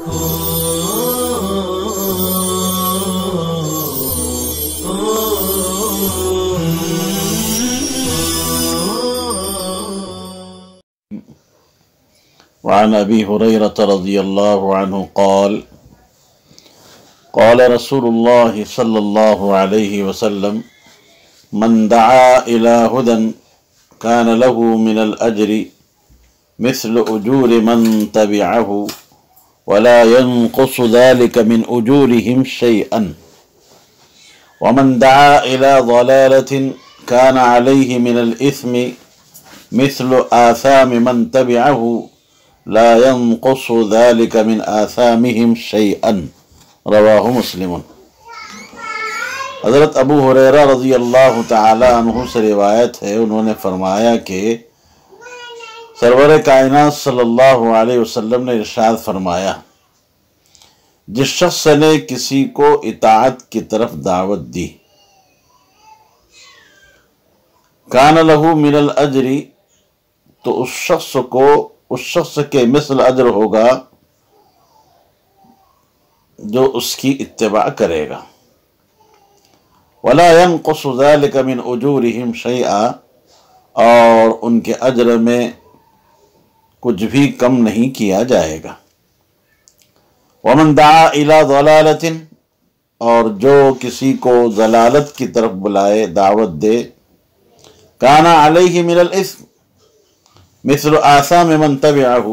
وعن أبي هريرة رضي الله عنه قال قال رسول الله صلى الله عليه وسلم من دعا إلى هدى كان له من الأجر مثل أجور من تبعه ولا ينقص ذلك من أجورهم شيئا ومن دعا إلى ضلالة كان عليه من الإثم مثل آثام من تبعه لا ينقص ذلك من آثامهم شيئا رواہ مسلم۔ حضرت ابو ہریرہ رضی اللہ تعالی عنہ سے روایت ہے، انہوں نے فرمایا کہ سرور کائنات صلی اللہ علیہ وسلم نے ارشاد فرمایا، جس شخص نے کسی کو اطاعت کی طرف دعوت دی، کان لہ من الاجر، تو اس شخص کے مثل اجر ہوگا جو اس کی اتباع کرے گا، ولا ينقص ذلك من اجورهم شيئا، اور ان کے اجر میں کچھ بھی کم نہیں کیا جائے گا، ومن دعا الى ضلالة، اور جو کسی کو ضلالت کی طرف بلائے، دعوت دے، کان علیہ من الاثم مثل آثام من تبعہ،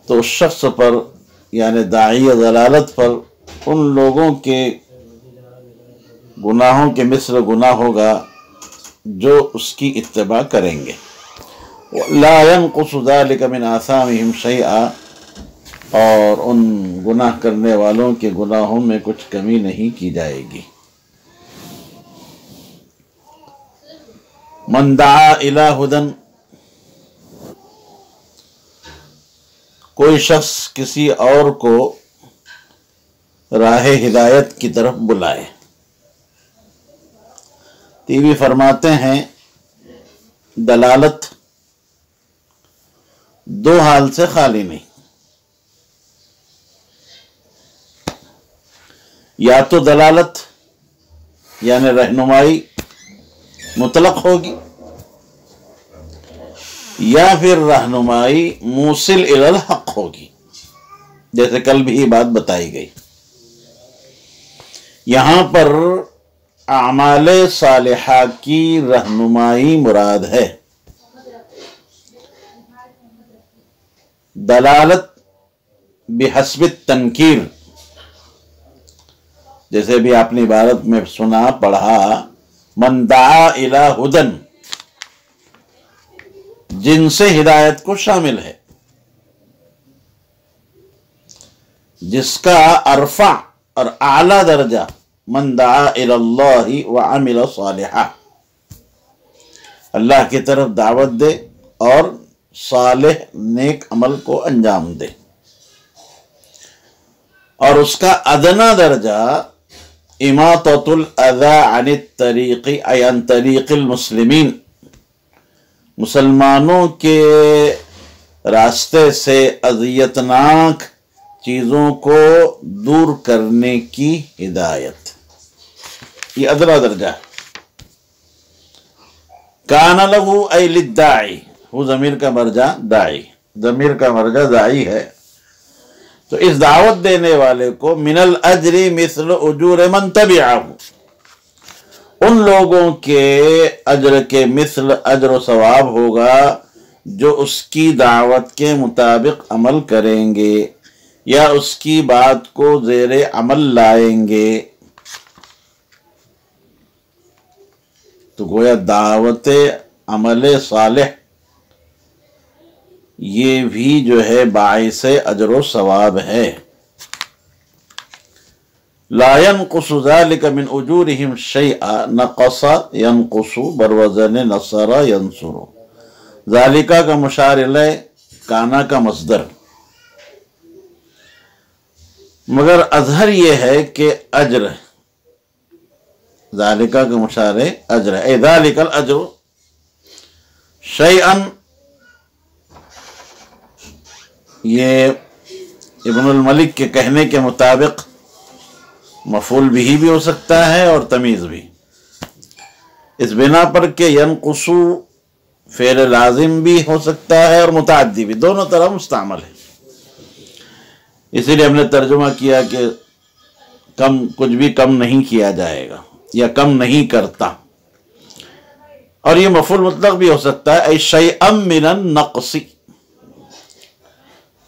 تو اس شخص پر یعنی داعی ضلالت پر ان لوگوں کے گناہوں کے مثل گناہ ہوگا جو اس کی اتباع کریں گے، لا ينقص ذلك من آثامهم شيئا، اور ان گناہ کرنے والوں کے گناہوں میں کچھ کمی نہیں کی جائے گی۔ من دعا الى ہدن، کوئی شخص کسی اور کو راہ ہدایت کی طرف بلائے۔ تیوی فرماتے ہیں دلالت دو حال سے خالی نہیں، یا تو دلالت یعنی رہنمائی مطلق ہوگی، یا پھر رہنمائی موصل الی الحق ہوگی، جیسے کل بھی یہ بات بتائی گئی۔ یہاں پر اعمال صالحہ کی رہنمائی مراد ہے، دلالت بحسب التنکیر، جیسے بھی آپ نے عبارت میں سنا پڑھا، من دعا الی ہدن، جن سے ہدایت کو شامل ہے، جس کا ارفع اور اعلیٰ درجہ من دعا الی اللہ وعمل صالحا، اللہ کی طرف دعوت دے اور صالح نیک عمل کو انجام دے، اور اس کا ادنا درجہ اماطۃ الاذی عن الطریق ای عن طریق المسلمین، مسلمانوں کے راستے سے اذیتناک چیزوں کو دور کرنے کی ہدایت، یہ ادنا درجہ ہے۔ کان لہ ای للداعی، وہ ضمیر کا مرجع داعی، ضمیر کا مرجع داعی ہے، تو اس دعوت دینے والے کو من الاجر مثل اجور من تبعہ، ان لوگوں کے اجر کے مثل اجر و ثواب ہوگا جو اس کی دعوت کے مطابق عمل کریں گے یا اس کی بات کو زیر عمل لائیں گے۔ تو گویا دعوت عمل صالح یہ بھی جو ہے باعث اجر و ثواب ہے۔ لا ينقص ذلك من اجورهم شيئا، نقص ينقص بروزن نصر ينصر، ذالکہ کا مشار الیہ، کانا کا مصدر، مگر اظہر یہ ہے کہ اجر، ذالکہ کا مشار اجر ہے، ذالک الاجر شیئا، یہ ابن الملک کے کہنے کے مطابق مفعول بھی ہو سکتا ہے اور تمیز بھی، اس بنا پر کہ ینقصو فعل لازم بھی ہو سکتا ہے اور متعدی بھی، دونوں طرح مستعمل ہے۔ اسی لیے ہم نے ترجمہ کیا کہ کچھ بھی کم نہیں کیا جائے گا یا کم نہیں کرتا، اور یہ مفعول مطلق بھی ہو سکتا ہے، ای شیئا من النقص،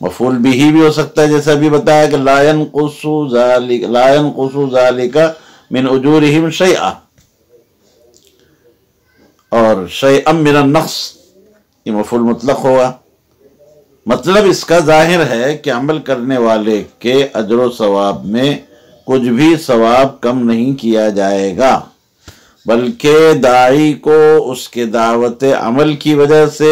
مفعول بھی ہو سکتا ہے، جیسے ابھی بتایا کہ لا ينقص ذلك من اجورهم شیئا، اور شیئا من النقص یہ مفعول مطلق ہوگا۔ مطلب اس کا ظاہر ہے کہ عمل کرنے والے کے اجر و ثواب میں کچھ بھی ثواب کم نہیں کیا جائے گا، بلکہ داعی کو اس کے دعوت عمل کی وجہ سے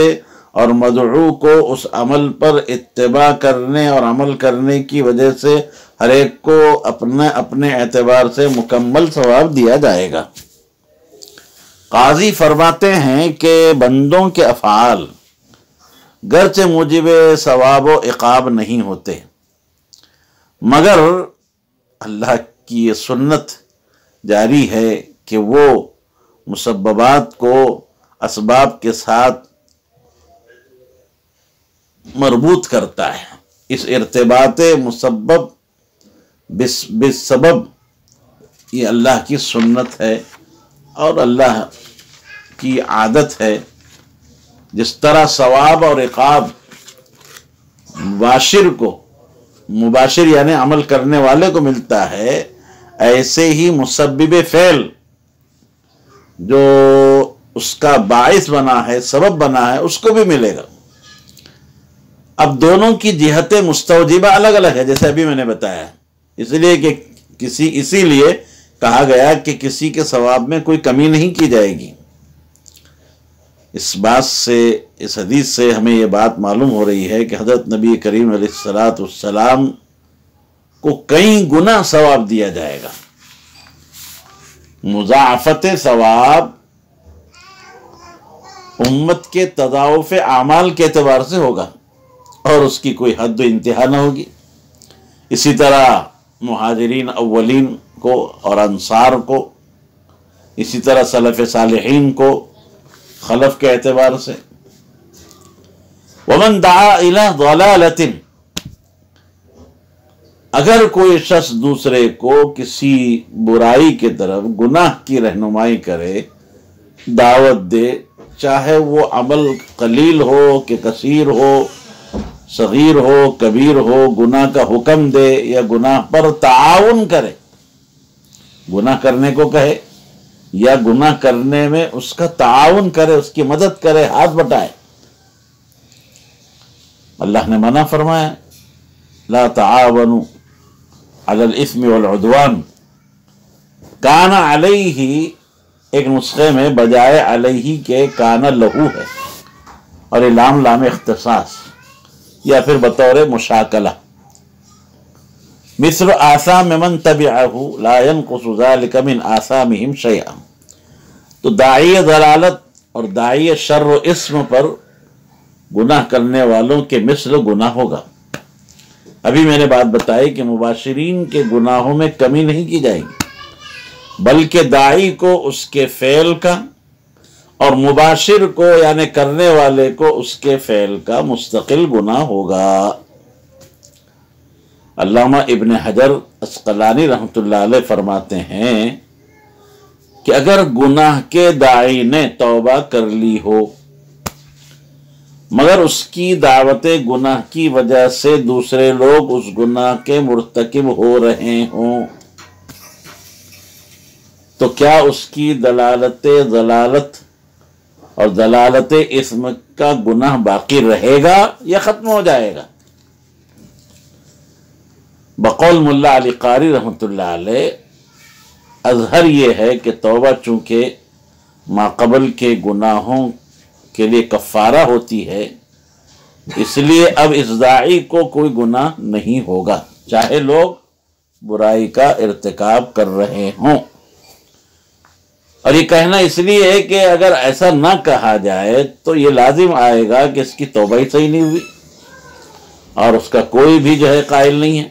اور مدعو کو اس عمل پر اتباع کرنے اور عمل کرنے کی وجہ سے ہر ایک کو اپنے اعتبار سے مکمل ثواب دیا جائے گا۔ قاضی فرماتے ہیں کہ بندوں کے افعال گرچہ موجب ثواب و عقاب نہیں ہوتے، مگر اللہ کی یہ سنت جاری ہے کہ وہ مسببات کو اسباب کے ساتھ مربوط کرتا ہے۔ اس ارتباط مسبب بالسبب یہ اللہ کی سنت ہے اور اللہ کی عادت ہے۔ جس طرح ثواب اور عقاب مباشر یعنی عمل کرنے والے کو ملتا ہے، ایسے ہی مسبب فعل جو اس کا باعث بنا ہے، سبب بنا ہے، اس کو بھی ملے گا۔ اب دونوں کی جہت مستوجبہ الگ الگ ہے، جیسے ابھی میں نے بتایا، اس لیے کہ اسی لیے کہا گیا کہ کسی کے ثواب میں کوئی کمی نہیں کی جائے گی۔ اس بات سے، اس حدیث سے ہمیں یہ بات معلوم ہو رہی ہے کہ حضرت نبی کریم علیہ السلام کو کئی گنا ثواب دیا جائے گا۔ مضاعفت ثواب امت کے تضاعف اعمال کے اعتبار سے ہوگا اور اس کی کوئی حد و انتہا نہ ہوگی۔ اسی طرح مہاجرین اولین کو اور انصار کو، اسی طرح سلف صالحین کو خلف کے اعتبار سے۔ ومن دعا الی ضلالۃ، اگر کوئی شخص دوسرے کو کسی برائی کی طرف، گناہ کی رہنمائی کرے، دعوت دے، چاہے وہ عمل قلیل ہو کہ کثیر ہو، صغیر ہو کبیر ہو، گناہ کا حکم دے یا گناہ پر تعاون کرے، گناہ کرنے کو کہے یا گناہ کرنے میں اس کا تعاون کرے، اس کی مدد کرے، ہاتھ بٹائے، اللہ نے منع فرمایا لا تعاونوا علی الاثم والعدوان، کان علیہ، ایک نسخے میں بجائے علیہ کے کان لہو ہے، اور لام اختصاص یا پھر بطور مشاکلہ، مثل آثام من تبعہ لا ينقص ذلك من آثامهم شیئا۔ تو داعی ضلالت اور داعی شر و اسم پر گناہ کرنے والوں کے مثل گناہ ہوگا۔ ابھی میں نے بات بتائی کہ مباشرین کے گناہوں میں کمی نہیں کی جائے گی، بلکہ داعی کو اس کے فعل کا اور مباشر کو یعنی کرنے والے کو اس کے فعل کا مستقل گناہ ہوگا۔ علامہ ابن حجر عسقلانی رحمۃ اللہ علیہ فرماتے ہیں کہ اگر گناہ کے داعی نے توبہ کر لی ہو مگر اس کی دعوت گناہ کی وجہ سے دوسرے لوگ اس گناہ کے مرتکب ہو رہے ہوں، تو کیا اس کی دلالت ضلالت اور دلالت اسم کا گناہ باقی رہے گا یا ختم ہو جائے گا؟ بقول ملا علی قاری رحمۃ اللہ علیہ اظہر یہ ہے کہ توبہ چونکہ ما قبل کے گناہوں کے لیے کفارہ ہوتی ہے، اس لیے اب اس داعی کو کوئی گناہ نہیں ہوگا چاہے لوگ برائی کا ارتکاب کر رہے ہوں۔ اور یہ کہنا اس لیے ہے کہ اگر ایسا نہ کہا جائے تو یہ لازم آئے گا کہ اس کی توبہ ہی صحیح نہیں ہوئی، اور اس کا کوئی بھی جو ہے قائل نہیں ہے،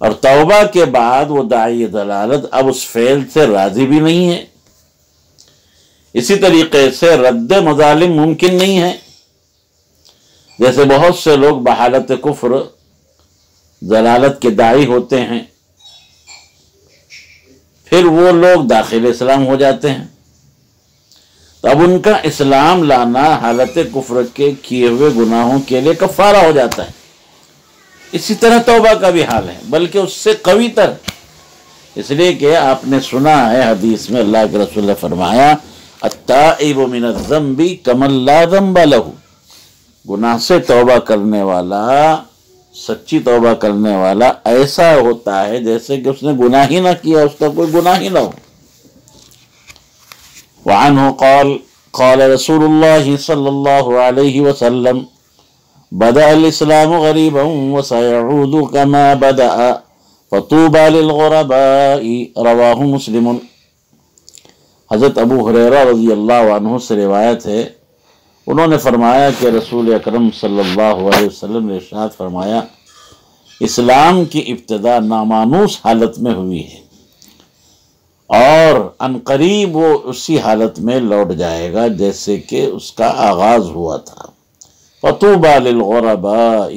اور توبہ کے بعد وہ داعی ضلالت اب اس فعل سے راضی بھی نہیں ہے۔ اسی طریقے سے رد مظالم ممکن نہیں ہے، جیسے بہت سے لوگ بحالت کفر ضلالت کے داعی ہوتے ہیں، پھر وہ لوگ داخل اسلام ہو جاتے ہیں، تو اب ان کا اسلام لانا حالت کفر کے کیے ہوئے گناہوں کے لیے کفارہ ہو جاتا ہے۔ اسی طرح توبہ کا بھی حال ہے، بلکہ اس سے قوی تر، اس لیے کہ آپ نے سنا ہے حدیث میں اللہ کے رسول نے فرمایا التائب من الذنب کمن لا ذنب لہ، گناہ سے توبہ کرنے والا، سچی توبہ کرنے والا ایسا ہوتا ہے جیسے کہ اس نے گناہ ہی نہ کیا، اس کا کوئی گناہ ہی نہ ہو۔ وعنہ قال قال رسول اللہ صلی اللہ علیہ وسلم بدأ الاسلام غریبا وسيعود كما بدأ فطوبى للغرباء رواہ مسلم۔ حضرت ابو ہریرہ رضی اللہ عنہ سے روایت ہے، انہوں نے فرمایا کہ رسول اکرم صلی اللہ علیہ وسلم نے ارشاد فرمایا اسلام کی ابتدا نامانوس حالت میں ہوئی ہے اور عنقریب وہ اسی حالت میں لوٹ جائے گا جیسے کہ اس کا آغاز ہوا تھا۔ فطوبى للغرباء،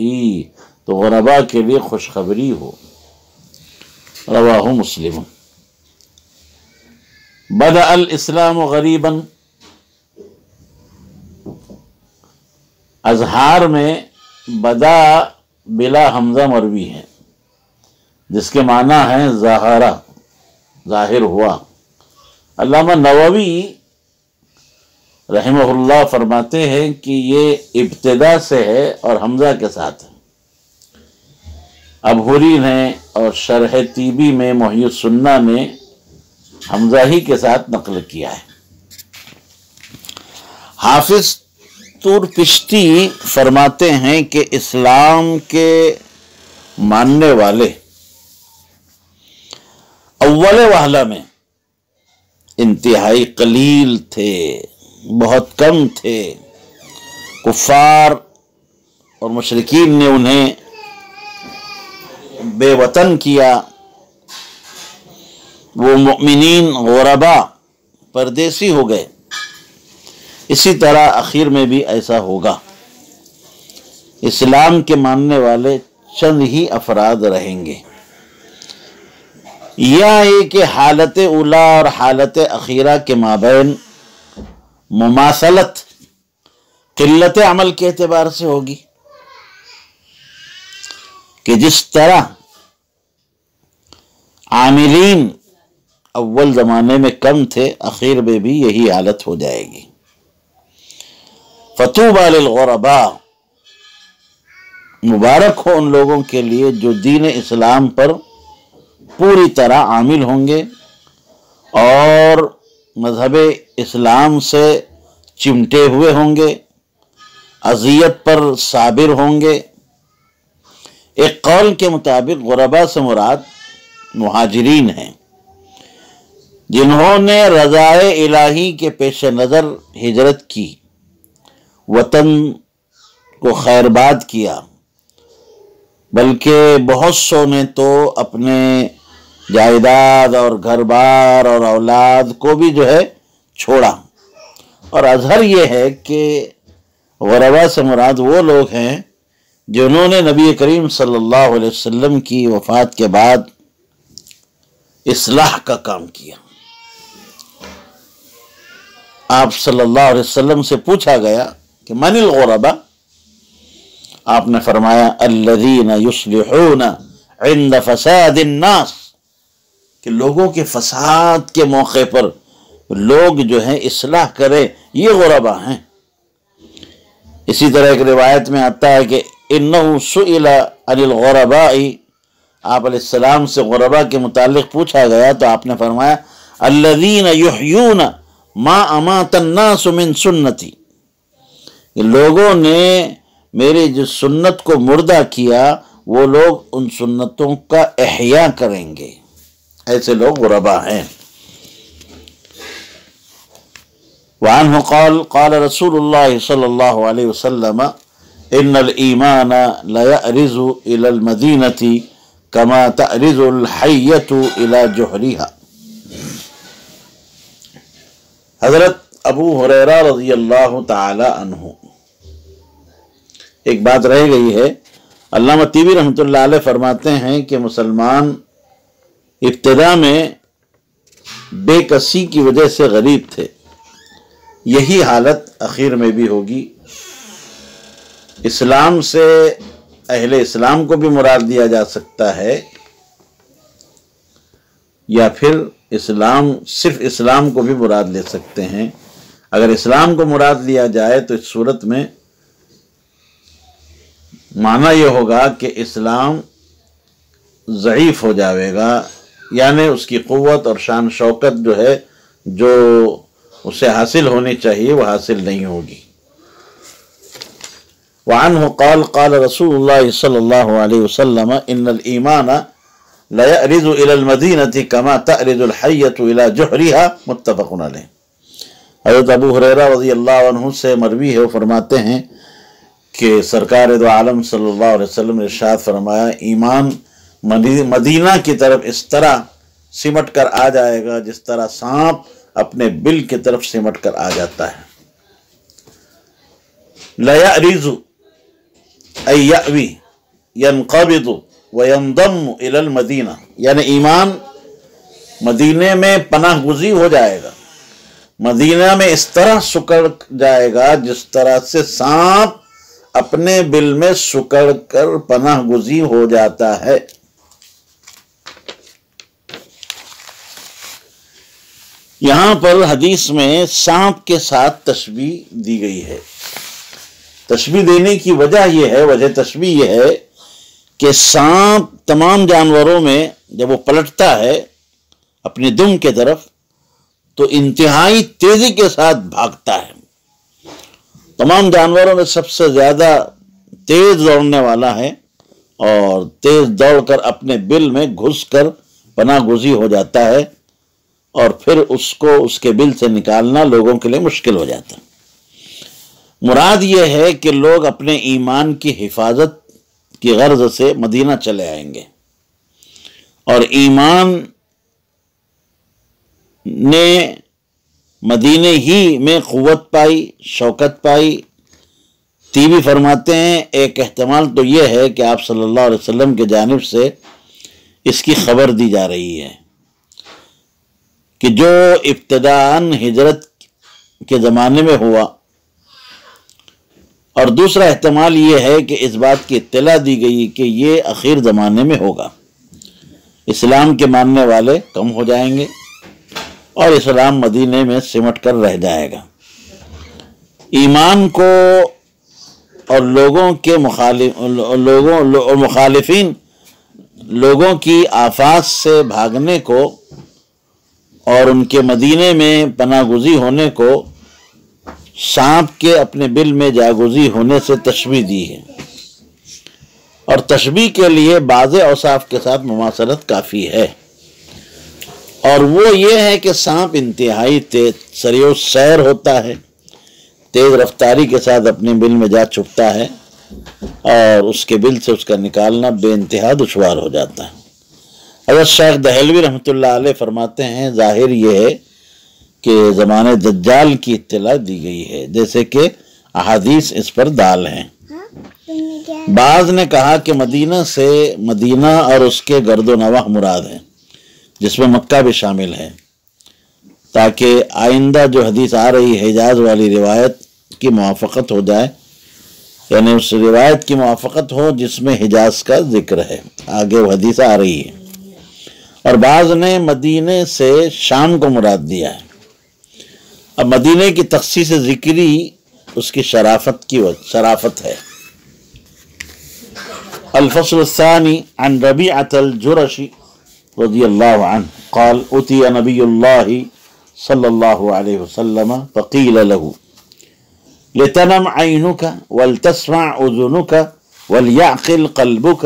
تو غرباء کے لیے خوشخبری ہو، رواہ مسلم۔ بدأ الاسلام غریبا، اظہار میں بدا بلا حمزہ مروی ہے جس کے معنی ہے ظاہرہ، ظاہر ہوا۔ علامہ نووی رحمہ اللہ فرماتے ہیں کہ یہ ابتدا سے ہے اور حمزہ کے ساتھ ہے۔ ابہری نے اور شرح طیبی میں محی السنہ نے حمزہ ہی کے ساتھ نقل کیا ہے۔ حافظ طور پشتی فرماتے ہیں کہ اسلام کے ماننے والے اول وہلہ میں انتہائی قلیل تھے، بہت کم تھے۔ کفار اور مشرکین نے انہیں بے وطن کیا، وہ مؤمنین غربا پردیسی ہو گئے۔ اسی طرح آخر میں بھی ایسا ہوگا، اسلام کے ماننے والے چند ہی افراد رہیں گے، یا یہ کہ حالت اولا اور حالت اخیرہ کے مابین مماثلت قلت عمل کے اعتبار سے ہوگی کہ جس طرح عاملین اول زمانے میں کم تھے، اخیر میں بھی یہی حالت ہو جائے گی۔ فطوبى للغرباء، مبارک ہو ان لوگوں کے لیے جو دین اسلام پر پوری طرح عامل ہوں گے اور مذہب اسلام سے چمٹے ہوئے ہوں گے، اذیت پر صابر ہوں گے۔ ایک قول کے مطابق غرباء سے مراد مہاجرین ہیں، جنہوں نے رضائے الہی کے پیش نظر ہجرت کی، وطن کو خیرباد کیا، بلکہ بہت سو نے تو اپنے جائیداد اور گھر بار اور اولاد کو بھی جو ہے چھوڑا۔ اور اظہر یہ ہے کہ غرباء سے مراد وہ لوگ ہیں جنہوں نے نبی کریم صلی اللہ علیہ وسلم کی وفات کے بعد اصلاح کا کام کیا۔ آپ صلی اللہ علیہ وسلم سے پوچھا گیا کہ من الغرباء، آپ نے فرمایا الذین یصلحون عند فساد الناس، کہ لوگوں کے فساد کے موقع پر لوگ جو ہیں اصلاح کرے، یہ غرباء ہیں۔ اسی طرح ایک روایت میں آتا ہے کہ انہ سئل عن الغرباء، آپ علیہ السلام سے غرباء کے متعلق پوچھا گیا تو آپ نے فرمایا الذین یحیون ما امات الناس من سنتی، کہ لوگوں نے میری جس سنت کو مردہ کیا وہ لوگ ان سنتوں کا احیاء کریں گے، ایسے لوگ غرباء ہیں۔ وعنہ قال قال رسول اللہ صلی اللہ علیہ وسلم ان الایمان لیأرز الی المدینۃ کما تأرز الحیۃ الی جحرها۔ حضرت ابو ہریرہ رضی اللہ تعالی عنہ، ایک بات رہ گئی ہے، علامہ طیبی رحمۃ اللہ علیہ فرماتے ہیں کہ مسلمان ابتدا میں بے کسی کی وجہ سے غریب تھے، یہی حالت اخیر میں بھی ہوگی۔ اسلام سے اہل اسلام کو بھی مراد دیا جا سکتا ہے، یا پھر اسلام صرف اسلام کو بھی مراد لے سکتے ہیں۔ اگر اسلام کو مراد لیا جائے تو اس صورت میں معنی یہ ہوگا کہ اسلام ضعیف ہو جاوے گا، یعنی اس کی قوت اور شان شوکت جو ہے جو اسے حاصل ہونی چاہیے وہ حاصل نہیں ہوگی۔ وعنہ قال قال رسول اللہ صلی اللہ علیہ وسلم ان الایمان لیأرز الی المدینۃ کما تأرز الحیۃ الی جحرها، متفق علیہ۔ حضرت ابو ہریرہ رضی اللہ عنہ سے مروی ہے، وہ فرماتے ہیں کہ سرکار دو عالم صلی اللہ علیہ وسلم نے ارشاد فرمایا، ایمان مدینہ کی طرف اس طرح سمٹ کر آ جائے گا جس طرح سانپ اپنے بل کی طرف سمٹ کر آ جاتا ہے۔ لیأرز ای یأوی ینقبض وینضم الی المدینہ، یعنی ایمان مدینے میں پناہ گزی ہو جائے گا، مدینہ میں اس طرح سکڑ جائے گا جس طرح سے سانپ اپنے بل میں سکڑ کر پناہ گزی ہو جاتا ہے۔ یہاں پر حدیث میں سانپ کے ساتھ تشبیہ دی گئی ہے۔ تشبیہ دینے کی وجہ یہ ہے، وجہ تشبیہ یہ ہے کہ سانپ تمام جانوروں میں جب وہ پلٹتا ہے اپنی دم کے طرف تو انتہائی تیزی کے ساتھ بھاگتا ہے۔ تمام جانوروں میں سب سے زیادہ تیز دوڑنے والا ہے، اور تیز دوڑ کر اپنے بل میں گھس کر پناہ گزی ہو جاتا ہے، اور پھر اس کو اس کے بل سے نکالنا لوگوں کے لیے مشکل ہو جاتا ہے۔ مراد یہ ہے کہ لوگ اپنے ایمان کی حفاظت کی غرض سے مدینہ چلے آئیں گے، اور ایمان نے مدینے ہی میں قوت پائی، شوکت پائی۔ طیبی فرماتے ہیں ایک احتمال تو یہ ہے کہ آپ صلی اللہ علیہ وسلم کے جانب سے اس کی خبر دی جا رہی ہے کہ جو ابتداءً ہجرت کے زمانے میں ہوا، اور دوسرا احتمال یہ ہے کہ اس بات کی اطلاع دی گئی کہ یہ اخیر زمانے میں ہوگا، اسلام کے ماننے والے کم ہو جائیں گے اور اسلام مدینے میں سمٹ کر رہ جائے گا۔ ایمان کو اور لوگوں کے مخالفین لوگوں کی آفات سے بھاگنے کو اور ان کے مدینے میں پناہ گزی ہونے کو سانپ کے اپنے بل میں جاگزی ہونے سے تشبیہ دی ہے، اور تشبیہ کے لیے بعض اوصاف کے ساتھ مماثلت کافی ہے، اور وہ یہ ہے کہ سانپ انتہائی تیز سریع السیر ہوتا ہے، تیز رفتاری کے ساتھ اپنے بل میں جا چھپتا ہے، اور اس کے بل سے اس کا نکالنا بے انتہا دشوار ہو جاتا ہے۔ حضرت شیخ دہلوی رحمۃ اللہ علیہ فرماتے ہیں ظاہر یہ ہے کہ زمانے دجال کی اطلاع دی گئی ہے، جیسے کہ احادیث اس پر دال ہیں۔ بعض نے کہا کہ مدینہ سے مدینہ اور اس کے گرد و نواح مراد ہیں، جس میں مکہ بھی شامل ہے، تاکہ آئندہ جو حدیث آ رہی ہے حجاز والی روایت کی موافقت ہو جائے، یعنی اس روایت کی موافقت ہو جس میں حجاز کا ذکر ہے، آگے وہ حدیث آ رہی ہے۔ اور بعض نے مدینے سے شام کو مراد دیا ہے۔ اب مدینے کی تخصیص ذکری اس کی شرافت ہے۔ الفصل الثانی عن ربیعۃ الجرشی رضی اللہ عنہ قال اتي نبی اللہ صلی اللہ علیہ وسلم فقیل له لتنم عینك ولتسمع اذنك وليعقل قلبك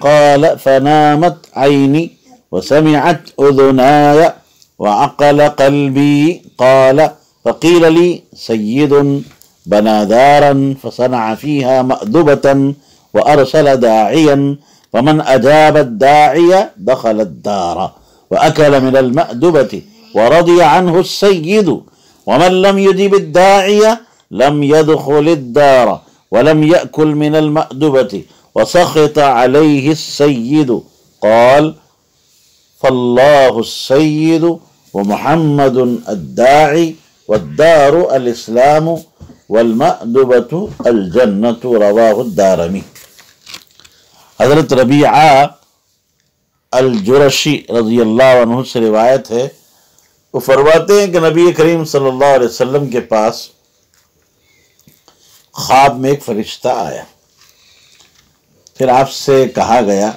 قال فنامت عینی وسمعت اذناي وعقل قلبي قال فقيل لي سيد بنا دارا فصنع فيها مأدبة وأرسل داعيا فمن أجاب الداعي دخل الدار وأكل من المأدبة ورضي عنه السيد ومن لم يجب الداعي لم يدخل الدار ولم يأكل من المأدبة وسخط عليه السيد قال فالله السيد ومحمد الداعي والدار الإسلام والمأدبة الجنة رواه الدارمی۔ حضرت ربیعہ الجرشی رضی اللہ عنہ سے روایت ہے، وہ فرماتے ہیں کہ نبی کریم صلی اللہ علیہ وسلم کے پاس خواب میں ایک فرشتہ آیا، پھر آپ سے کہا گیا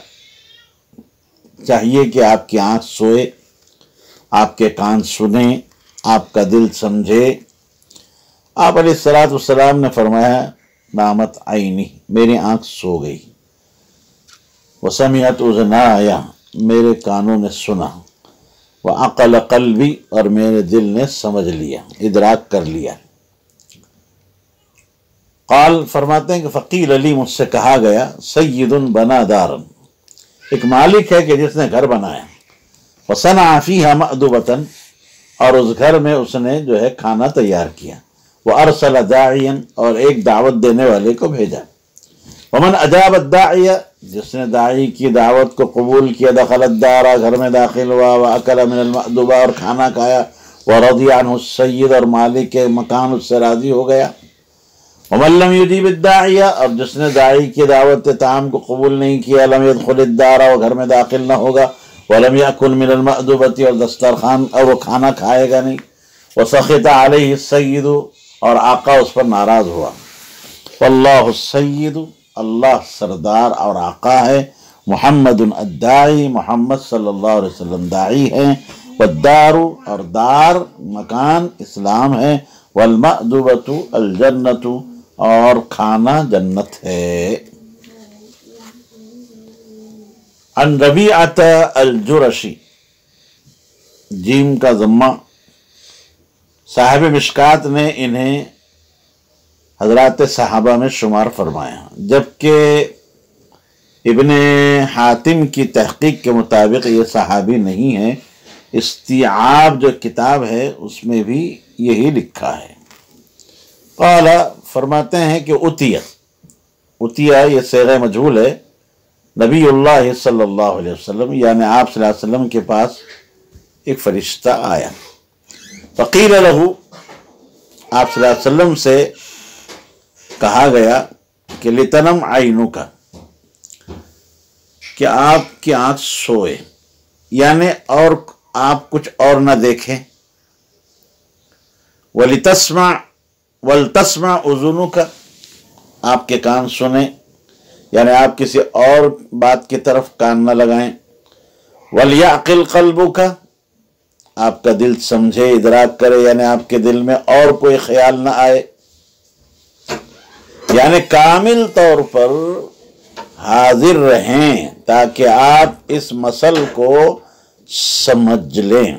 چاہیے کہ آپ کی آنکھ سوئے، آپ کے کان سنیں، آپ کا دل سمجھے۔ آپ علیہ السلام نے فرمایا نامت عینی، میری آنکھ سو گئی، وسمعت اذنایا، میرے کانوں نے سنا، وعقل قلبی، اور میرے دل نے سمجھ لیا، ادراک کر لیا۔ قال فرماتے ہیں کہ فقیل علی، مجھ سے کہا گیا سید بنا دارن، ایک مالک ہے کہ جس نے گھر بنایا، وصنع فیہا مأدبۃ، اور اس گھر میں اس نے جو ہے کھانا تیار کیا، وارسل داعیا، اور ایک دعوت دینے والے کو بھیجا، ومن اجاب الداعی، جس نے داعی کی دعوت کو قبول کیا، دخل الدار، گھر میں داخل ہوا، واکل من المأدبہ، اور کھانا کھایا، ورضی عنہ السید، اور مالک کے مکان اس سے راضی ہو گیا، ومن لم یجیب الداعی، اور جس نے داعی کی دعوت طعام کو قبول نہیں کیا، لم يدخل الدار، وہ گھر میں داخل نہ ہوگا، ولم یأکل من المأدبۃ، اور دسترخوان اور وہ کھانا کھائے گا نہیں، وسخط علیہ السید، اور آقا اس پر ناراض ہوا۔ واللہ السید، اللہ سردار اور آقا ہے، محمد الداعی، محمد صلی اللہ علیہ وسلم داعی ہے، والدار، اور دار مکان اسلام ہے، والمأدبۃ الجنۃ، اور کھانا جنت ہے۔ عن ربیعۃ الجرشی، جیم کا ضمہ، صاحب مشکات نے انہیں حضرات صحابہ میں شمار فرمایا، جبکہ ابن حاتم کی تحقیق کے مطابق یہ صحابی نہیں ہے۔ استیعاب جو کتاب ہے اس میں بھی یہی لکھا ہے۔ قال فرماتے ہیں کہ اتیا یہ صیغہ مجہول ہے، نبی اللہ صلی اللہ علیہ وسلم، یعنی آپ صلی اللہ علیہ وسلم کے پاس ایک فرشتہ آیا، فقیل لہو، آپ صلی اللہ علیہ وسلم سے کہا گیا کہ لتنم عینک، کہ آپ کی آنکھ سوئے، یعنی اور آپ کچھ اور نہ دیکھیں، ولتسمع اذنک، آپ کے کان سنیں، یعنی آپ کسی اور بات کی طرف کان نہ لگائیں، ولیعقل قلبک، آپ کا دل سمجھے، ادراک کرے، یعنی آپ کے دل میں اور کوئی خیال نہ آئے، یعنی کامل طور پر حاضر رہیں تاکہ آپ اس مسئلے کو سمجھ لیں۔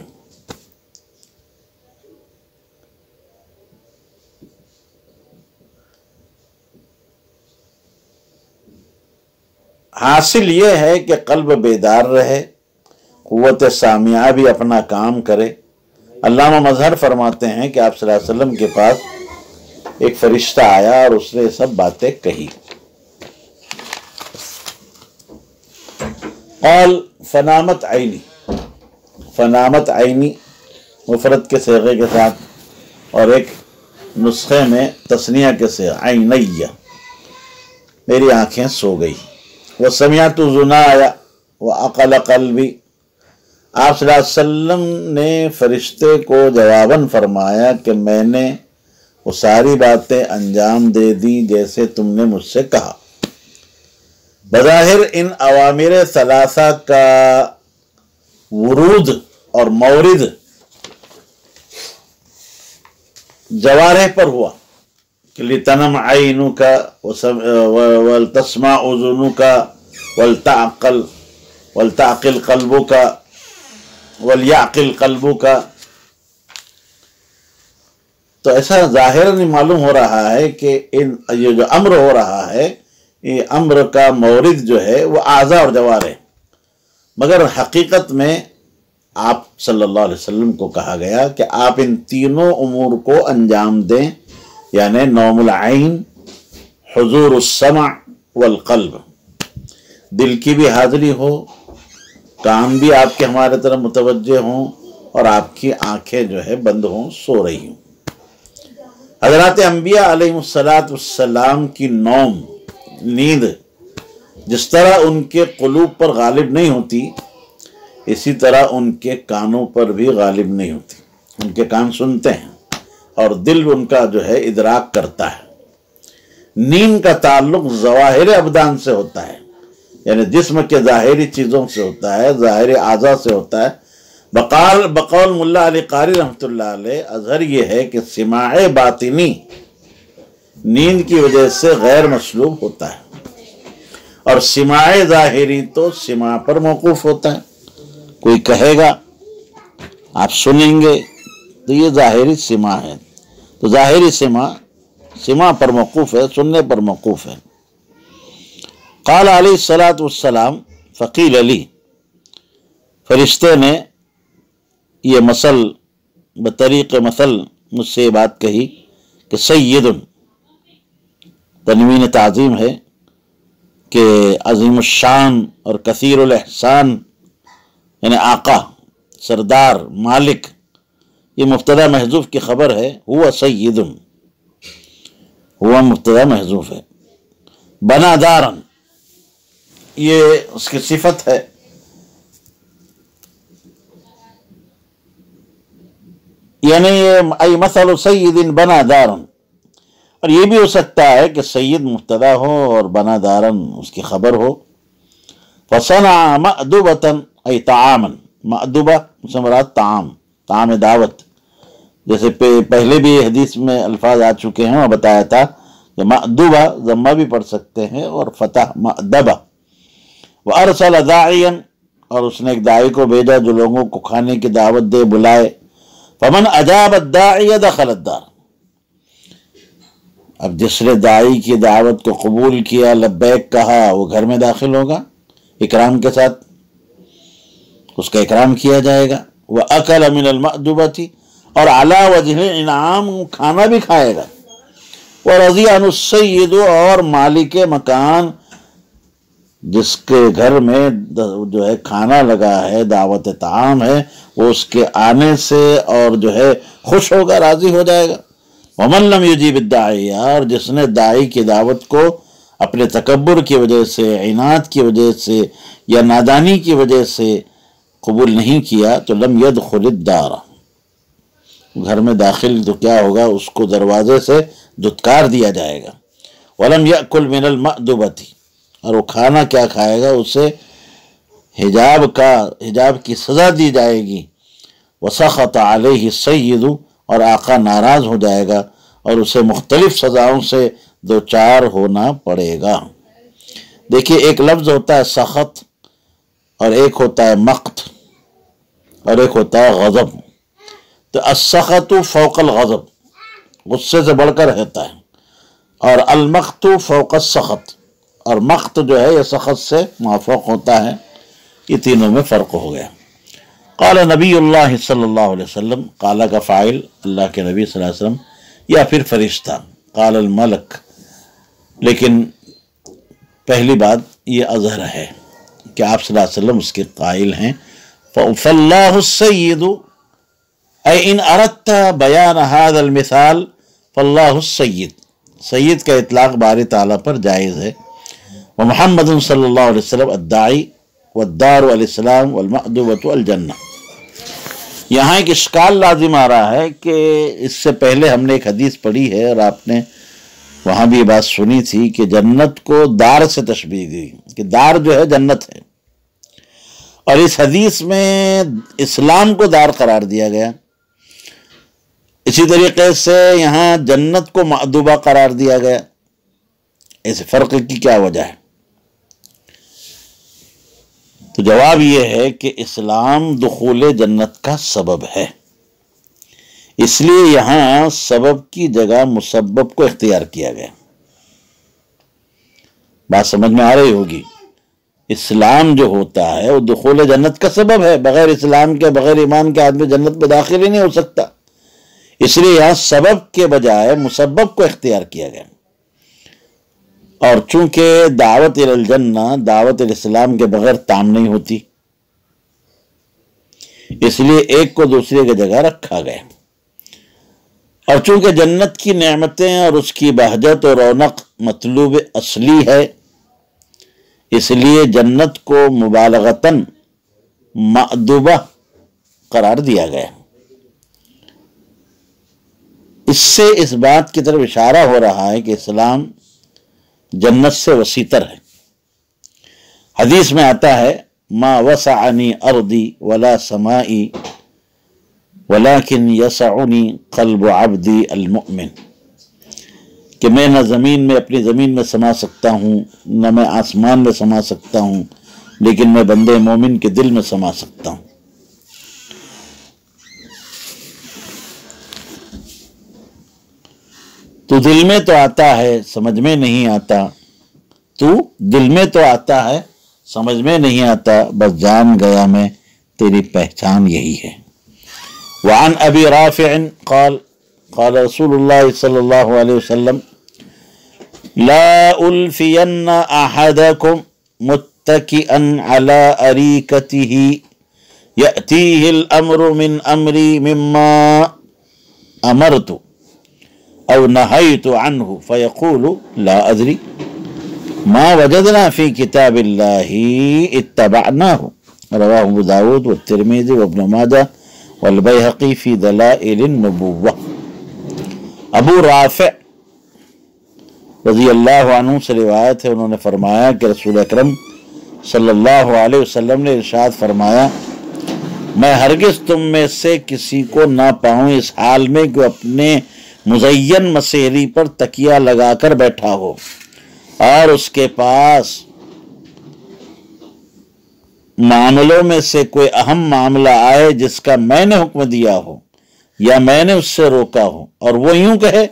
حاصل یہ ہے کہ قلب بیدار رہے، قوت سامعہ بھی اپنا کام کرے۔ علامہ مظہر فرماتے ہیں کہ آپ صلی اللہ علیہ وسلم کے پاس ایک فرشتہ آیا اور اس نے سب باتیں کہی۔ قال فنامت عینی، فنامت عینی مفرد کے صیغے کے ساتھ، اور ایک نسخے میں تثنیہ کے صیغہ عینیہ، میری آنکھیں سو گئی۔ وسمعت اذنایا وعقل قلبی، آپ صلی اللہ علیہ وسلم نے فرشتے کو جواباً فرمایا کہ میں نے وہ ساری باتیں انجام دے دی جیسے تم نے مجھ سے کہا۔ بظاہر ان اوامر ثلاثہ کا ورود اور مورد جوارح پر ہوا کہ لتنم عینک ولتسمع اذنک ولتعقل قلبک ولیعقل قلبک، تو ایسا ظاہراً معلوم ہو رہا ہے کہ یہ جو امر ہو رہا ہے، یہ امر کا مورد جو ہے وہ اعضاء اور جوارح، مگر حقیقت میں آپ صلی اللہ علیہ وسلم کو کہا گیا کہ آپ ان تینوں امور کو انجام دیں، یعنی نوم العین، حضور السمع والقلب، دل کی بھی حاضری ہو، کان بھی آپ کے ہمارے طرف متوجہ ہوں، اور آپ کی آنکھیں جو ہے بند ہوں، سو رہی ہوں۔ حضرات انبیاء علیہ السلام کی نوم، نیند، جس طرح ان کے قلوب پر غالب نہیں ہوتی، اسی طرح ان کے کانوں پر بھی غالب نہیں ہوتی۔ ان کے کان سنتے ہیں اور دل ان کا جو ہے ادراک کرتا ہے۔ نیند کا تعلق ظواہر ابدان سے ہوتا ہے، یعنی جسم کے ظاہری چیزوں سے ہوتا ہے، ظاہری اعضاء سے ہوتا ہے۔ بقول ملا علی قاری رحمۃ اللہ علیہ، اظہر یہ ہے کہ سماع باطنی نیند کی وجہ سے غیر مسلوب ہوتا ہے، اور سماع ظاہری تو سماع پر موقوف ہوتا ہے۔ کوئی کہے گا، آپ سنیں گے، تو یہ ظاہری سماع ہے، تو ظاہری سماع پر موقوف ہے، سننے پر موقوف ہے۔ قال علیہ الصلاۃ والسلام، فقیل علی، فرشتے نے یہ بطریق مثل مجھ سے یہ بات کہی کہ سید، تنوین تعظیم ہے کہ عظیم الشان اور کثیر الاحسان، یعنی آقا، سردار، مالک، یہ مبتدا محذوف کی خبر ہے، ہوا سید، ہوا مبتدا محذوف ہے۔ بنا دارن، یہ اس کی صفت ہے، یعنی ای مثل سید بنا دارن، اور یہ بھی ہو سکتا ہے کہ سید مبتدا ہو اور بنا دارن اس کی خبر ہو۔ فصنع مأدبۃ ای طعاما، مأدبہ سے مراد طعام دعوت، جیسے پہلے بھی حدیث میں الفاظ آ چکے ہیں اور بتایا تھا کہ مأدبہ ضمہ بھی پڑھ سکتے ہیں اور فتح مأدبہ۔ وارسل داعیا، اور اس نے ایک داعی کو بھیجا جو لوگوں کو کھانے کی دعوت دے، بلائے۔ فمن اجاب الداعی دخل الدار، اب جس نے داعی کی دعوت کو قبول کیا، لبیک کہا، وہ گھر میں داخل ہوگا اکرام کے ساتھ، اس کا اکرام کیا جائے گا۔ وَأَكَلَ مِنَ الْمَأْدُبَةِ، اور عَلَى وَجْهِ انعام، کھانا بھی کھائے گا۔ وَرَضِيَ عَنُ السَّيِّدُ، اور مالک مکان جس کے گھر میں جو ہے کھانا لگا ہے، دعوت طعام ہے، وہ اس کے آنے سے اور جو ہے خوش ہوگا، راضی ہو جائے گا۔ وَمَن لَمْ يُجِيبِ الدَّاعِيَ، اور جس نے داعی کی دعوت کو اپنے تکبر کی وجہ سے، عناد کی وجہ سے یا نادانی کی وجہ سے قبول نہیں کیا، تو لم يدخل الدار، گھر میں داخل تو کیا ہوگا، اس کو دروازے سے دھتکار دیا جائے گا۔ وَلَمْ يَأْكُلْ مِنَ الْمَأْدُبَةِ، اور وہ کھانا کیا کھائے گا، اسے حجاب کی سزا دی جائے گی۔ وَسَخَطَ عَلَيْهِ السَّيِّدُ، اور آقا ناراض ہو جائے گا اور اسے مختلف سزاؤں سے دوچار ہونا پڑے گا۔ دیکھیے، ایک لفظ ہوتا ہے سخط، اور ایک ہوتا ہے مقت، اور ایک ہوتا ہے غضب۔ تو السخط فوق الغضب، غصے سے بڑھ کر رہتا ہے، اور المقت فوق السخط، اور مقت جو ہے یہ سخط سے موافق ہوتا ہے۔ یہ تینوں میں فرق ہو گیا۔ قال نبی اللہ صلی اللہ علیہ وسلم، قال کا فاعل اللہ کے نبی صلی اللہ علیہ وسلم یا پھر فرشتہ، قال الملک، لیکن پہلی بات یہ اظہر ہے کہ آپ صلی اللہ علیہ وسلم اس کے قائل ہیں۔ فاللہ السید، اے ان اردت بیان هذا المثال فاللہ السید، سید کا اطلاق باری تعالیٰ پر جائز ہے۔ ومحمد صلی اللہ علیہ وسلم الداعی والدار الاسلام والمأدبۃ الجنہ۔ یہاں ایک اشکال لازم آ رہا ہے کہ اس سے پہلے ہم نے ایک حدیث پڑھی ہے اور آپ نے وہاں بھی یہ بات سنی تھی کہ جنت کو دار سے تشبیہ دی، کہ دار جو ہے جنت ہے، اور اس حدیث میں اسلام کو دار قرار دیا گیا۔ اسی طریقے سے یہاں جنت کو مأدبہ قرار دیا گیا۔ اس فرق کی کیا وجہ ہے؟ تو جواب یہ ہے کہ اسلام دخول جنت کا سبب ہے، اس لیے یہاں سبب کی جگہ مسبب کو اختیار کیا گیا۔ بات سمجھ میں آ رہی ہوگی۔ اسلام جو ہوتا ہے وہ دخول جنت کا سبب ہے، بغیر اسلام کے بغیر ایمان کے آدمی جنت میں داخل ہی نہیں ہو سکتا، اس لیے یہاں سبب کے بجائے مسبب کو اختیار کیا گیا۔ اور چونکہ دعوت الجنہ دعوت الاسلام کے بغیر تام نہیں ہوتی، اس لیے ایک کو دوسرے کی جگہ رکھا گیا۔ اور چونکہ جنت کی نعمتیں اور اس کی بہجت اور رونق مطلوب اصلی ہے، اس لیے جنت کو مبالغتاً مأدوبہ قرار دیا گیا۔ اس سے اس بات کی طرف اشارہ ہو رہا ہے کہ اسلام جنت سے وسیعتر ہے۔ حدیث میں آتا ہے ما وسعنی ارضی ولا سمائی ولیکن یسعنی قلب عبدی المؤمن، کہ میں نہ زمین میں اپنی زمین میں سما سکتا ہوں، نہ میں آسمان میں سما سکتا ہوں، لیکن میں بندے مومن کے دل میں سما سکتا ہوں۔ تو دل میں تو آتا ہے سمجھ میں نہیں آتا، تو دل میں تو آتا ہے سمجھ میں نہیں آتا، بس جان گیا میں تیری پہچان یہی ہے۔ وعن ابی رافع قال قال رسول اللہ صلی اللہ علیہ وسلم لا ألفين أحدكم متكئا على أريكته يأتيه الأمر من أمري مما أمرت أو نهيت عنه فيقول لا أدري ما وجدنا في كتاب الله اتبعناه، رواه أبو داود والترمذي وابن ماجه والبيهقي في دلائل النبوة۔ ابو رافع رضی اللہ عنہ سے روایت ہے، انہوں نے فرمایا کہ رسول اکرم صلی اللہ علیہ وسلم نے ارشاد فرمایا میں ہرگز تم میں سے کسی کو نہ پاؤں اس حال میں کہ اپنے مزین مسیری پر تکیہ لگا کر بیٹھا ہو اور اس کے پاس معاملوں میں سے کوئی اہم معاملہ آئے جس کا میں نے حکم دیا ہو یا میں نے اس سے روکا ہو، اور وہ یوں کہے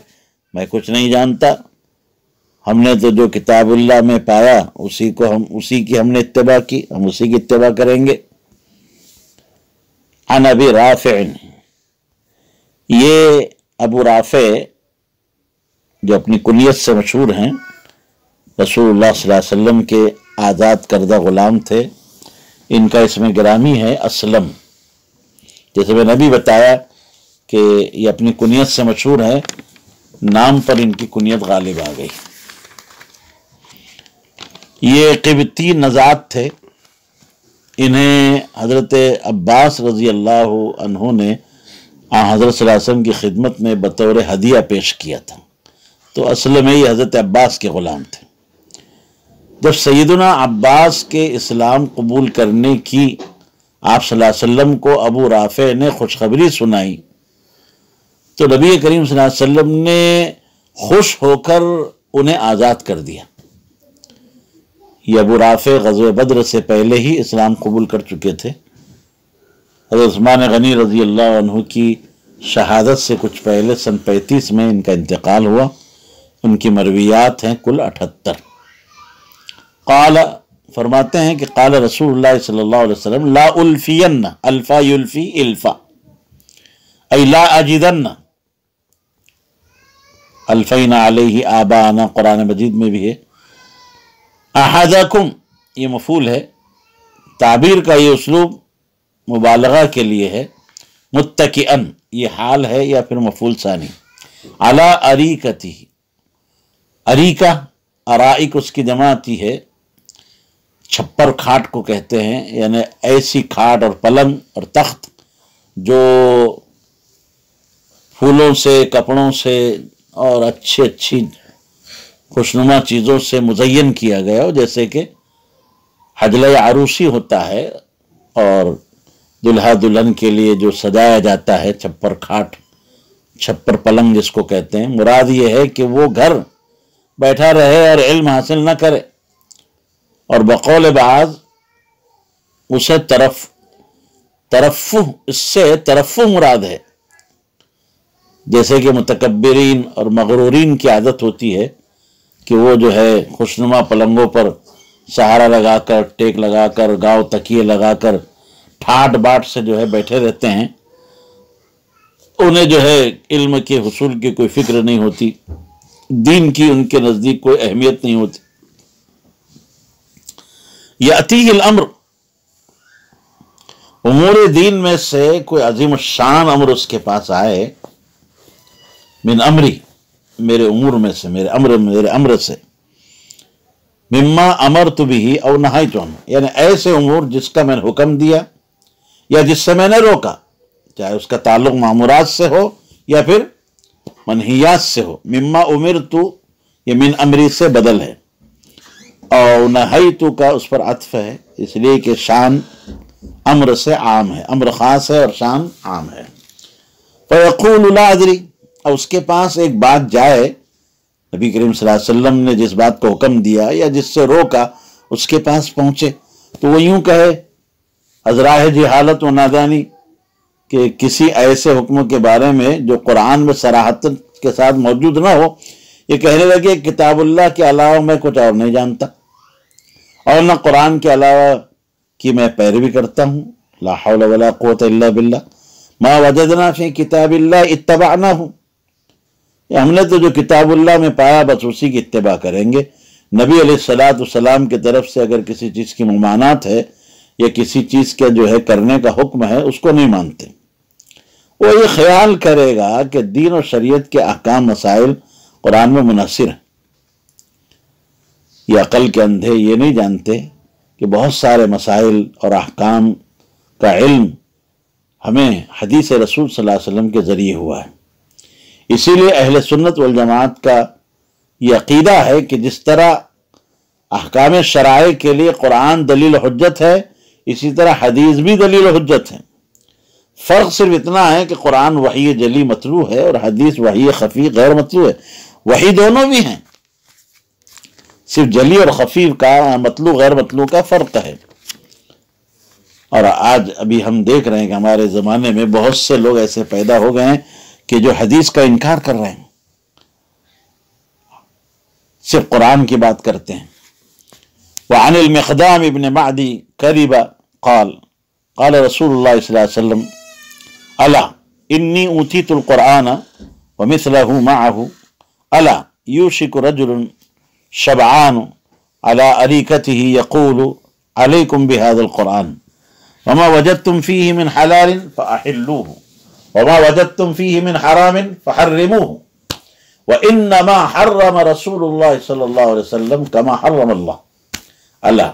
میں کچھ نہیں جانتا، ہم نے تو جو کتاب اللہ میں پایا اسی کی ہم نے اتباع کی، ہم اسی کی اتباع کریں گے۔ عن ابی رافع، یہ ابو رافع جو اپنی کنیت سے مشہور ہیں، رسول اللہ صلی اللہ علیہ وسلم کے آزاد کردہ غلام تھے، ان کا اسم گرامی ہے اسلم۔ جیسے میں نے بھی بتایا کہ یہ اپنی کنیت سے مشہور ہے، نام پر ان کی کنیت غالب آ گئی۔ یہ قبطی نژاد تھے، انہیں حضرت عباس رضی اللہ عنہ نے حضرت صلی اللہ علیہ وسلم کی خدمت میں بطور ہدیہ پیش کیا تھا، تو اصل میں یہ حضرت عباس کے غلام تھے۔ جب سیدنا عباس کے اسلام قبول کرنے کی آپ صلی اللہ علیہ وسلم کو ابو رافع نے خوشخبری سنائی تو نبی کریم صلی اللہ علیہ وسلم نے خوش ہو کر انہیں آزاد کر دیا۔ یہ ابو رافع غزوہ بدر سے پہلے ہی اسلام قبول کر چکے تھے۔ حضرت عثمان غنی رضی اللہ عنہ کی شہادت سے کچھ پہلے سن 35 میں ان کا انتقال ہوا۔ ان کی مرویات ہیں کل 78۔ قال فرماتے ہیں کہ قال رسول اللہ صلی اللہ علیہ وسلم لا الفین، الفا یلفی الفا ای لا اجدن، الفینا علیہ آبانا قرآن مجید میں بھی ہے۔ احدکم یہ مفعول ہے، تعبیر کا یہ اسلوب مبالغہ کے لیے ہے۔ متکئن یہ حال ہے یا پھر مفعول ثانی۔ علی اریکتی، اریکہ ارائک اس کی جمع آتی ہے، چھپر کھاٹ کو کہتے ہیں، یعنی ایسی کھاٹ اور پلنگ اور تخت جو پھولوں سے، کپڑوں سے اور اچھی خوشنما چیزوں سے مزین کیا گیا ہو، جیسے کہ حجلہ عروسی ہوتا ہے اور دلہا دلہن کے لیے جو سجایا جاتا ہے، چھپر کھاٹ، چھپر پلنگ جس کو کہتے ہیں۔ مراد یہ ہے کہ وہ گھر بیٹھا رہے اور علم حاصل نہ کرے، اور بقول بعض اسے ترفع، اس سے ترفع مراد ہے، جیسے کہ متکبرین اور مغرورین کی عادت ہوتی ہے کہ وہ جو ہے خوشنما پلنگوں پر سہارا لگا کر، ٹیک لگا کر، گاؤ تکیے لگا کر ٹھاٹ باٹ سے جو ہے بیٹھے رہتے ہیں، انہیں جو ہے علم کے حصول کی کوئی فکر نہیں ہوتی، دین کی ان کے نزدیک کوئی اہمیت نہیں ہوتی۔ یأتیہ الامر، امور دین میں سے کوئی عظیم الشان امر اس کے پاس آئے، من امری، میرے امور میں سے، میرے امر سے، مما امرت به او نہیت عنہ، یعنی ایسے امور جس کا میں نے حکم دیا یا جس سے میں نے روکا، چاہے اس کا تعلق مامورات سے ہو یا پھر منہیات سے ہو۔ مما امرت یہ من امری سے بدل ہے، اور نہیت کا اس پر عطف ہے، اس لیے کہ شان امر سے عام ہے، امر خاص ہے اور شان عام ہے۔ فیقول لا ادری، اور اس کے پاس ایک بات جائے، نبی کریم صلی اللہ علیہ وسلم نے جس بات کو حکم دیا یا جس سے روکا اس کے پاس پہنچے، تو وہ یوں کہے ازراہ جہالت و نادانی، کہ کسی ایسے حکم کے بارے میں جو قرآن میں صراحت کے ساتھ موجود نہ ہو، یہ کہنے لگے کتاب اللہ کے علاوہ میں کچھ اور نہیں جانتا، اور نہ قرآن کے علاوہ کی میں پیروی کرتا ہوں، لا حول ولا قوت الا باللہ، ما وجدنا فی کتاب اللہ اتبعناہ، ہم نے تو جو کتاب اللہ میں پایا بس اسی کی اتباع کریں گے۔ نبی علیہ السلام کی طرف سے اگر کسی چیز کی ممانعت ہے یا کسی چیز کا جو ہے کرنے کا حکم ہے، اس کو نہیں مانتے۔ وہ یہ خیال کرے گا کہ دین اور شریعت کے احکام مسائل قرآن میں منحصر ہیں۔ یہ عقل کے اندھے یہ نہیں جانتے کہ بہت سارے مسائل اور احکام کا علم ہمیں حدیث رسول صلی اللہ علیہ وسلم کے ذریعے ہوا ہے۔ اسی لیے اہل سنت والجماعت کا یہ عقیدہ ہے کہ جس طرح احکام شرائع کے لیے قرآن دلیل و حجت ہے، اسی طرح حدیث بھی دلیل و حجت ہے۔ فرق صرف اتنا ہے کہ قرآن وحی جلی مطلوع ہے اور حدیث وحی خفی غیر مطلوع ہے۔ وحی دونوں بھی ہیں، صرف جلی اور خفی کا، مطلوع غیر مطلوع کا فرق ہے۔ اور آج ابھی ہم دیکھ رہے ہیں کہ ہمارے زمانے میں بہت سے لوگ ایسے پیدا ہو گئے ہیں کہ جو حدیث کا انکار کر رہے ہیں، صرف قرآن کی بات کرتے ہیں۔ وعن المقدام ابن معدی کرب قال قال رسول اللہ صلی اللہ علیہ وسلم الا انی اوتیت القرآن ومثلہ معه الا یوشک رجل شبعان على أريكته يقول عليكم بهذا القرآن وما وجدتم فيه من حلال فأحلوه وما وجدتم فيه من حرام فحرموه وإنما حرم رسول الله صلى الله عليه وسلم كما حرم الله ألا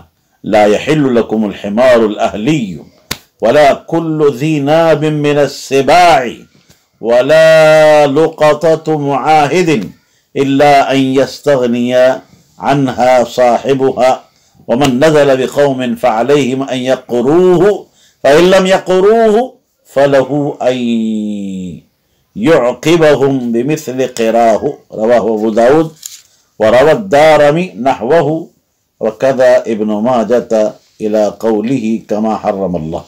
لا يحل لكم الحمار الأهلي ولا كل ذي ناب من السباع ولا لقطة معاهد إلا أن يستغني عنها صاحبها ومن نزل بقوم فعليهم أن يقروه فإن لم يقروه فله أن يعقبهم بمثل قراه رواه أبو داود وروى الدارمي نحوه وكذا ابن ماجة إلى قوله كما حرم الله۔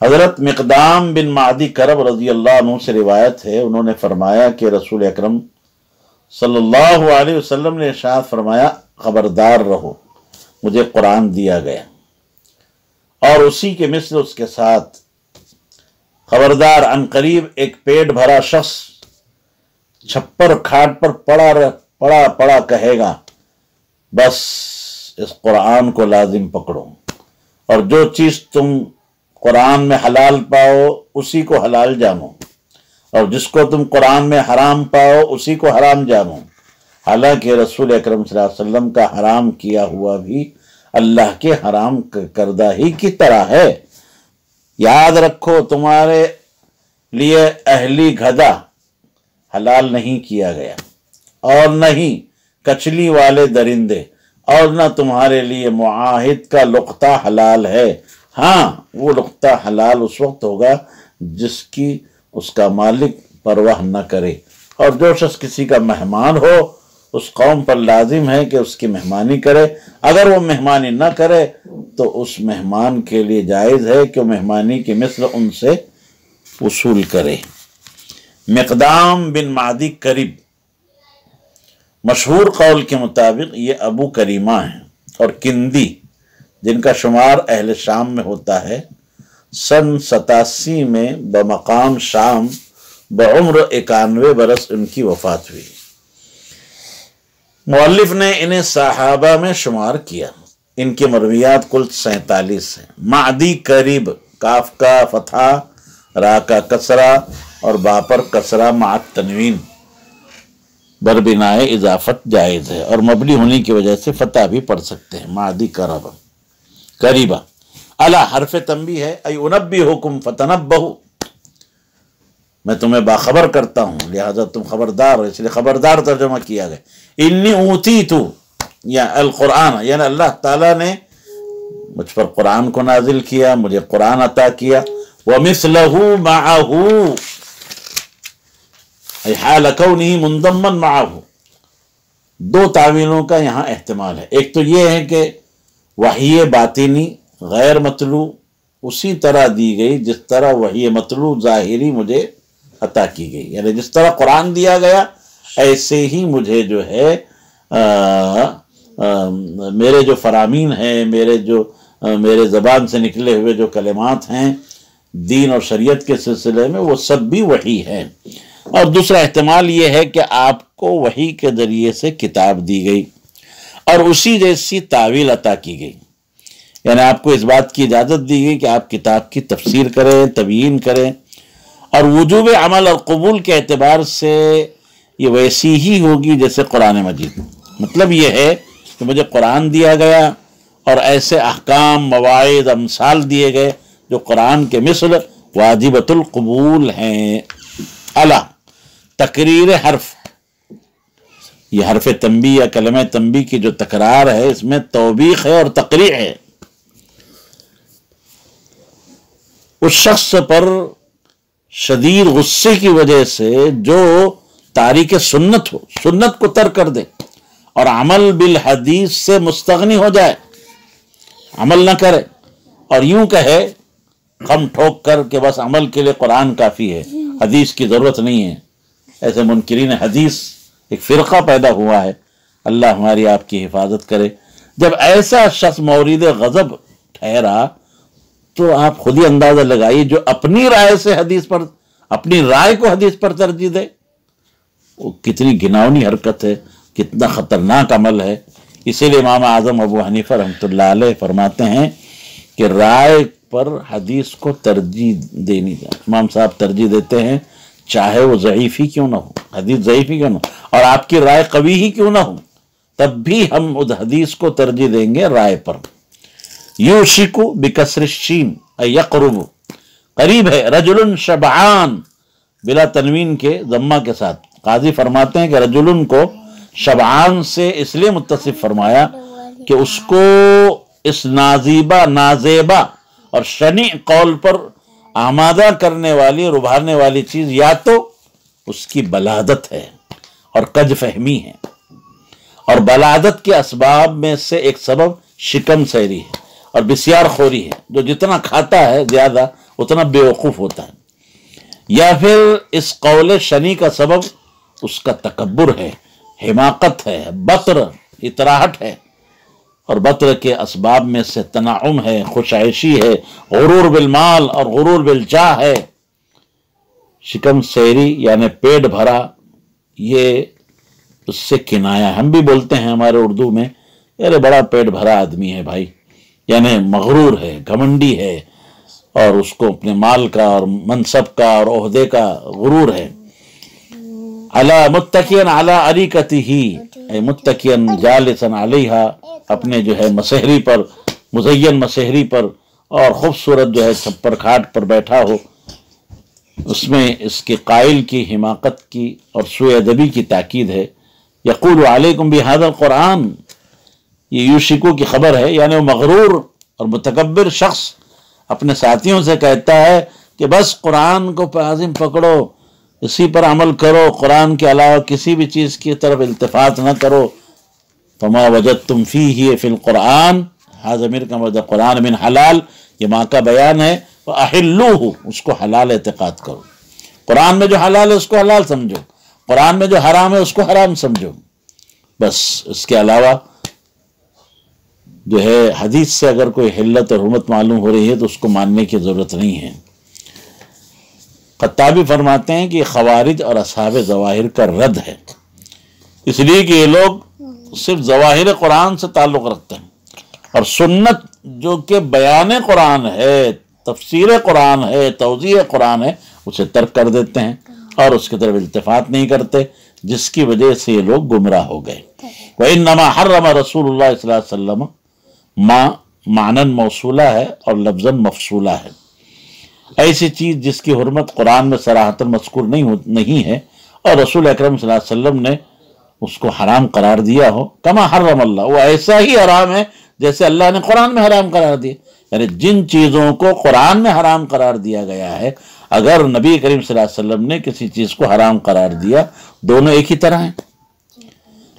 حضرت مقدام بن معدی کرب رضی اللہ عنہ سے روایت ہے، انہوں نے فرمایا کہ رسول اکرم صلی اللہ علیہ وسلم نے ارشاد فرمایا خبردار رہو، مجھے قرآن دیا گیا اور اسی کے مثل اس کے ساتھ خبردار، عن قریب ایک پیٹ بھرا شخص چھپر کھاٹ پر پڑا کہے گا بس اس قرآن کو لازم پکڑو، اور جو چیز تم قرآن میں حلال پاؤ اسی کو حلال جانو، اور جس کو تم قرآن میں حرام پاؤ اسی کو حرام جانو، حالانکہ رسول اکرم صلی اللہ علیہ وسلم کا حرام کیا ہوا بھی اللہ کے حرام کردہ ہی کی طرح ہے۔ یاد رکھو تمہارے لیے اہلی گدھا حلال نہیں کیا گیا، اور نہ ہی کچلی والے درندے، اور نہ تمہارے لیے معاہد کا لقطہ حلال ہے۔ ہاں وہ لقطہ حلال اس وقت ہوگا جس کی اس کا مالک پرواہ نہ کرے، اور جو شخص کسی کا مہمان ہو اس قوم پر لازم ہے کہ اس کی مہمانی کرے، اگر وہ مہمانی نہ کرے تو اس مہمان کے لیے جائز ہے کہ وہ مہمانی کی مثل ان سے وصول کرے۔ مقدام بن معدی کریب، مشہور قول کے مطابق یہ ابو کریمہ ہیں، اور کندی جن کا شمار اہل شام میں ہوتا ہے، سن 87 میں بمقام شام بعمر 91 برس ان کی وفات ہوئی۔ مؤلف نے انہیں صحابہ میں شمار کیا۔ ان کے مرویات کل 47 ہیں۔ معدی کریب، کاف کا فتحہ، را کا کسرہ اور با پر کسرہ مع تنوین، بربنائے اضافت جائز ہے، اور مبنی ہونے کی وجہ سے فتح بھی پڑھ سکتے ہیں۔ معدی کریبہ الا حرف تنبیہ ہے، ای انبئکم فتنبہوا، میں تمہیں باخبر کرتا ہوں لہذا تم خبردار ہو، اس لیے خبردار ترجمہ کیا گیا۔ انی اوتیت یا القرآن، یعنی اللہ تعالیٰ نے مجھ پر قرآن کو نازل کیا، مجھے قرآن عطا کیا۔ ومثلہ معہ، ای حال کونہ منضما معہ، دو تعویلوں کا یہاں احتمال ہے۔ ایک تو یہ ہے کہ وحی باطنی غیر مطلوع اسی طرح دی گئی جس طرح وحی مطلوع ظاہری مجھے عطا کی گئی، یعنی جس طرح قرآن دیا گیا ایسے ہی مجھے جو ہے میرے جو فرامین ہیں، میرے زبان سے نکلے ہوئے جو کلمات ہیں دین اور شریعت کے سلسلے میں، وہ سب بھی وحی ہیں۔ اور دوسرا احتمال یہ ہے کہ آپ کو وحی کے ذریعے سے کتاب دی گئی اور اسی جیسی تعویل عطا کی گئی، یعنی آپ کو اس بات کی اجازت دی گئی کہ آپ کتاب کی تفسیر کریں، تبیین کریں، اور وجوب عمل اور قبول کے اعتبار سے یہ ویسی ہی ہوگی جیسے قرآن مجید۔ مطلب یہ ہے کہ مجھے قرآن دیا گیا اور ایسے احکام، مواعظ، امثال دیے گئے جو قرآن کے مثل واجبۃ القبول ہیں۔ الا تقریر حرف، یہ حرف تنبیہ یا کلمہ تنبیہ کی جو تکرار ہے اس میں توبیخ ہے اور تقریر ہے۔ اس شخص پر شدید غصے کی وجہ سے جو تاریک سنت ہو، سنت کو ترک کر دے اور عمل بالحدیث سے مستغنی ہو جائے، عمل نہ کرے اور یوں کہے خم ٹھوک کر کہ بس عمل کے لیے قرآن کافی ہے، حدیث کی ضرورت نہیں ہے۔ ایسے منکرین حدیث ایک فرقہ پیدا ہوا ہے، اللہ ہماری آپ کی حفاظت کرے۔ جب ایسا شخص مورد غضب ٹھہرا تو آپ خود ہی اندازہ لگائیے جو اپنی رائے سے حدیث پر، اپنی رائے کو حدیث پر ترجیح دے، وہ کتنی گھناؤنی حرکت ہے، کتنا خطرناک عمل ہے۔ اسی لیے امام اعظم ابو حنیفہ رحمۃ اللہ علیہ فرماتے ہیں کہ رائے پر حدیث کو ترجیح دینی چاہیے۔ امام صاحب ترجیح دیتے ہیں چاہے وہ ضعیف ہی کیوں نہ ہو، حدیث ضعیف ہی کیوں نہ ہو اور آپ کی رائے قوی ہی کیوں نہ ہو، تب بھی ہم اس حدیث کو ترجیح دیں گے رائے پر۔ یوشک بکسر الشین ای یقرب، قریب ہے، رجل شبعان بلا تنوین کے ضمہ کے ساتھ۔ قاضی فرماتے ہیں کہ رجل کو شبعان سے اس لیے متصف فرمایا کہ اس کو اس نازیبہ اور شنیع قول پر آمادہ کرنے والی، ربھانے والی چیز یا تو اس کی بلادت ہے اور کج فہمی ہے، اور بلادت کے اسباب میں سے ایک سبب شکم سیری ہے اور بسیار خوری ہے، جو جتنا کھاتا ہے زیادہ اتنا بے وقوف ہوتا ہے، یا پھر اس قول شنی کا سبب اس کا تکبر ہے، حماقت ہے، بطر، اطراحٹ ہے، اور بطر کے اسباب میں سے تنعم ہے، خوش عیشی ہے، غرور بالمال اور غرور بالجاہ ہے۔ شکم سیری یعنی پیٹ بھرا، یہ اس سے کنایا، ہم بھی بولتے ہیں ہمارے اردو میں ارے بڑا پیٹ بھرا آدمی ہے بھائی، یعنی مغرور ہے، گھمنڈی ہے، اور اس کو اپنے مال کا اور منصب کا اور عہدے کا غرور ہے۔ علی متکئن علی اریکتہ، اے متکئن جالسا علیہا، اپنے جو ہے مسہری پر، مزین مسہری پر، اور خوبصورت جو ہے چھپر کھاٹ پر بیٹھا ہو۔ اس میں اس کے قائل کی حماقت کی اور سوء ادبی کی تاکید ہے۔ یقول علیکم بہذا القرآن، یہ یوشکو کی خبر ہے، یعنی وہ مغرور اور متکبر شخص اپنے ساتھیوں سے کہتا ہے کہ بس قرآن کو عظیم پکڑو، اسی پر عمل کرو، قرآن کے علاوہ کسی بھی چیز کی طرف التفات نہ کرو۔ فما وجدتم فیہ فی القرآن، ھذا امیر کا مطلب قرآن من حلال، یہ ماں کا بیان ہے، وَأَحِلُّوهُ، اس کو حلال اعتقاد کرو۔ قرآن میں جو حلال ہے اس کو حلال سمجھو، قرآن میں جو حرام ہے اس کو حرام سمجھو، بس اس کے علاوہ جو ہے حدیث سے اگر کوئی حلت اور حرمت معلوم ہو رہی ہے تو اس کو ماننے کی ضرورت نہیں ہے۔ خطابی فرماتے ہیں کہ یہ خوارج اور اصحاب ظواہر کا رد ہے، اس لیے کہ یہ لوگ صرف ظواہر قرآن سے تعلق رکھتے ہیں، اور سنت جو کہ بیان قرآن ہے، تفسیر قرآن ہے، توضیح قرآن ہے، اسے ترک کر دیتے ہیں اور اس کی طرف التفات نہیں کرتے، جس کی وجہ سے یہ لوگ گمراہ ہو گئے۔ وَإِنَّمَا حَرَّمَ رسول اللہ صلی اللہ علیہ وسلم ما معنن موصولہ ہے اور لفظاً مفصولہ ہے، ایسی چیز جس کی حرمت قرآن میں صراحتاً مذکور نہیں ہے اور رسول اکرم صلی اللہ علیہ وسلم نے اس کو حرام قرار دیا ہو، کما حرم اللہ، وہ ایسا ہی حرام ہے جیسے اللہ نے قرآن میں حرام قرار دیا۔ یعنی جن چیزوں کو قرآن میں حرام قرار دیا گیا ہے، اگر نبی کریم صلی اللہ علیہ وسلم نے کسی چیز کو حرام قرار دیا، دونوں ایک ہی طرح ہیں۔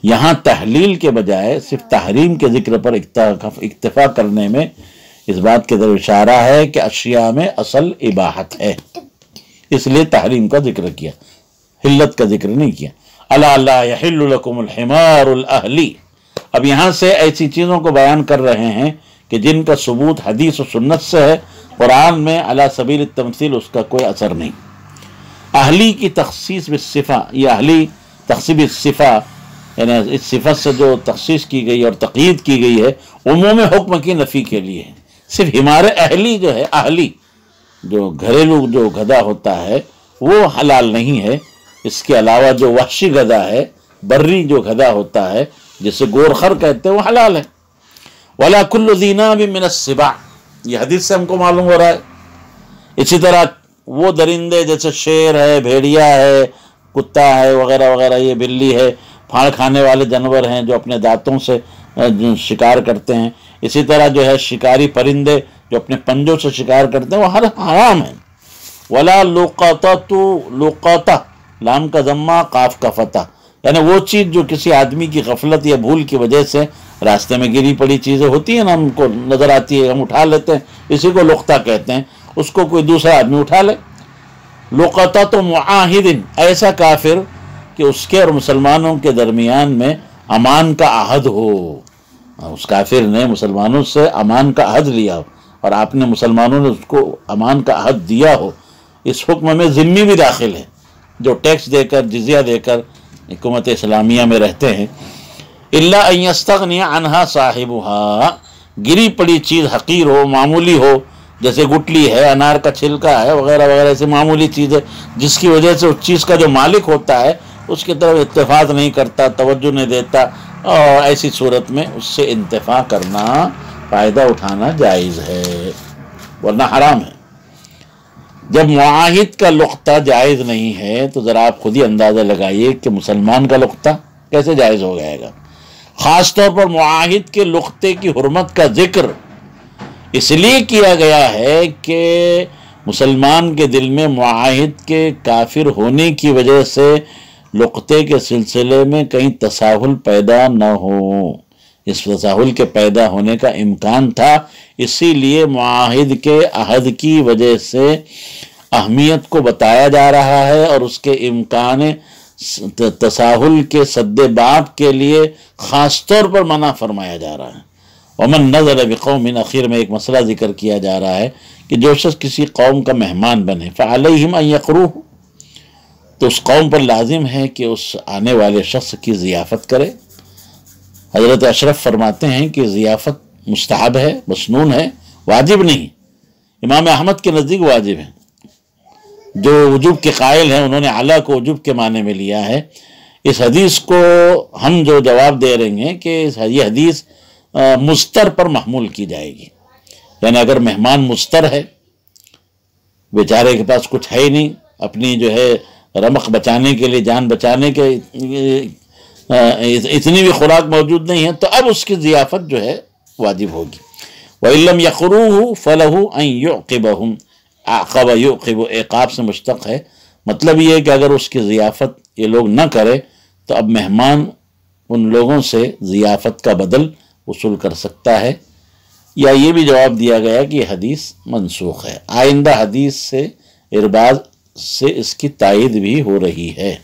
یہاں تحلیل کے بجائے صرف تحریم کے ذکر پر اکتفا کرنے میں اس بات کی طرف اشارہ ہے کہ اشیاء میں اصل اباحت ہے، اس لیے تحریم کا ذکر کیا، حلت کا ذکر نہیں کیا۔ الا لا یحل لکم الحمار الاہلی، اب یہاں سے ایسی چیزوں کو بیان کر رہے ہیں کہ جن کا ثبوت حدیث و سنت سے ہے، قرآن میں علی سبیل التمثیل اس کا کوئی اثر نہیں۔ اہلی کی تخصیص بالصفہ، یہ اہلی تخصیص بالصفہ یعنی اس صفت سے جو تخصیص کی گئی اور تقیید کی گئی ہے، عموم حکم کی نفی کے لیے ہے۔ صرف ہمارے اہلی جو ہے، اہلی جو گھریلو جو گدھا ہوتا ہے وہ حلال نہیں ہے، اس کے علاوہ جو وحشی گدھا ہے، بری جو گدھا ہوتا ہے جسے گورخر کہتے ہیں، وہ حلال ہے۔ وَلَا كُلُّ ذِي نَابٍ مِّنَ السِّبَاعِ، یہ حدیث سے ہم کو معلوم ہو رہا ہے۔ اسی طرح وہ درندے جیسے شیر ہے، بھیڑیا ہے، کتا ہے وغیرہ وغیرہ، یہ بلی ہے، پھاڑ کھانے والے جانور ہیں جو اپنے دانتوں سے شکار کرتے ہیں، اسی طرح جو ہے شکاری پرندے جو اپنے پنجوں سے شکار کرتے ہیں، وہ ہر حرام ہیں۔ وَلَا لُقَطَةُ، لُقَطَةُ لام کا ضمہ قاف کا فتح، یعنی وہ چیز جو کسی آدمی کی غفلت یا بھول کی وجہ سے راستے میں گری پڑی چیزیں ہوتی ہیں نا، ہم کو نظر آتی ہے، ہم اٹھا لیتے ہیں، اسی کو لقطہ کہتے ہیں، اس کو کوئی دوسرا آدمی اٹھا لے۔ لقطۃ معاہد، ایسا کافر کہ اس کے اور مسلمانوں کے درمیان میں امان کا عہد ہو، اس کافر نے مسلمانوں سے امان کا عہد لیا ہو اور آپ نے مسلمانوں نے اس کو امان کا عہد دیا ہو، اس حکم میں ذمہ بھی داخل ہے، جو ٹیکس دے کر جزیہ دے کر حکومت اسلامیہ میں رہتے ہیں۔ الا ان یستغنی عنہا صاحبہا، گری پڑی چیز حقیر ہو، معمولی ہو، جیسے گٹلی ہے، انار کا چھلکا ہے وغیرہ وغیرہ، ایسی معمولی چیز ہے جس کی وجہ سے اس چیز کا جو مالک ہوتا ہے اس کی طرف اتفاق نہیں کرتا، توجہ نہیں دیتا، اور ایسی صورت میں اس سے انتفاع کرنا، فائدہ اٹھانا جائز ہے، ورنہ حرام ہے۔ جب معاہد کا لقطہ جائز نہیں ہے تو ذرا آپ خود ہی اندازہ لگائیے کہ مسلمان کا لقطہ کیسے جائز ہو جائے گا۔ خاص طور پر معاہد کے لقطے کی حرمت کا ذکر اس لیے کیا گیا ہے کہ مسلمان کے دل میں معاہد کے کافر ہونے کی وجہ سے لقطے کے سلسلے میں کہیں تساہل پیدا نہ ہو، اس تساہل کے پیدا ہونے کا امکان تھا، اسی لیے معاہد کے عہد کی وجہ سے اہمیت کو بتایا جا رہا ہے اور اس کے امکان تساہل کے سد باب کے لیے خاص طور پر منع فرمایا جا رہا ہے۔ ومن نزل بقوم، آخر میں ایک مسئلہ ذکر کیا جا رہا ہے کہ جو شخص کسی قوم کا مہمان بنے، فعلیہم ان یقروہ، تو اس قوم پر لازم ہے کہ اس آنے والے شخص کی ضیافت کرے۔ حضرت اشرف فرماتے ہیں کہ ضیافت مستحب ہے، مسنون ہے، واجب نہیں۔ امام احمد کے نزدیک واجب ہے، جو وجوب کے قائل ہیں انہوں نے اعلیٰ کو وجوب کے معنی میں لیا ہے۔ اس حدیث کو ہم جو جواب دے رہے ہیں کہ یہ حدیث مستر پر محمول کی جائے گی، یعنی اگر مہمان مستر ہے، بیچارے کے پاس کچھ ہے ہی نہیں، اپنی جو ہے رمق بچانے کے لیے، جان بچانے کے اتنی بھی خوراک موجود نہیں ہے، تو اب اس کی ضیافت جو ہے واجب ہوگی۔ وَإِن لَّمْ يَقْرُوهُ فَلَهُ أَن يُعْقِبَهُمْ، عَقَبَ يُعْقِبُ عقاب سے مشتق ہے، مطلب یہ ہے کہ اگر اس کی ضیافت یہ لوگ نہ کرے تو اب مہمان ان لوگوں سے ضیافت کا بدل وصول کر سکتا ہے، یا یہ بھی جواب دیا گیا کہ یہ حدیث منسوخ ہے، آئندہ حدیث سے ارباز سے اس کی تائید بھی ہو رہی ہے۔